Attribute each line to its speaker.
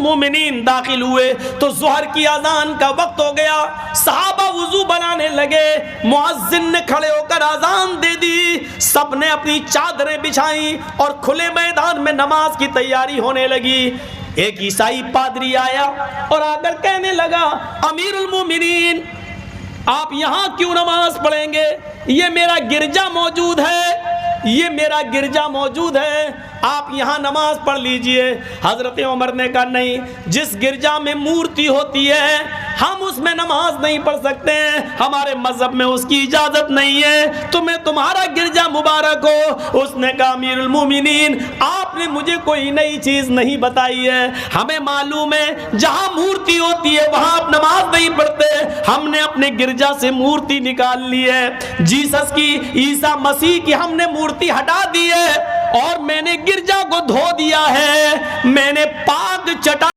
Speaker 1: مومنین داخل ہوئے تو ظہر کی اذان کا وقت ہو گیا. صحابہ وضو بنانے لگے, مؤذن نے کھڑے ہو کر اذان دے دی, سب نے اپنی چادریں بچھائیں اور کھلے میدان میں نماز کی تیاری ہونے لگی. ایک عیسائی پادری آیا اور آ کر کہنے لگا, امیر المومنین آپ یہاں کیوں نماز پڑھیں گے؟ یہ میرا گرجا موجود ہے, یہ میرا گرجا موجود ہے, آپ یہاں نماز پڑھ لیجئے. حضرت عمر نے کہا نہیں, جس گرجا میں مورتی ہوتی ہے ہم اس میں نماز نہیں پڑھ سکتے ہیں, ہمارے مذہب میں اس کی اجازت نہیں ہے, تمہیں تمہارا گرجا مبارک ہو. اس نے کہا امیر المومنین آپ نے مجھے کوئی نئی چیز نہیں بتائی ہے, ہمیں معلوم ہے جہاں مورتی ہوتی ہے وہاں آپ نماز نہیں پڑھتے, ہم نے اپنے گرجا سے مورتی نکال لی ہے, جیسس کی, عیسیٰ مسیح کی ہم نے مورتی ہٹا دی ہے, اور میں نے گرجا کو دھو دیا ہے, میں نے پاک چٹا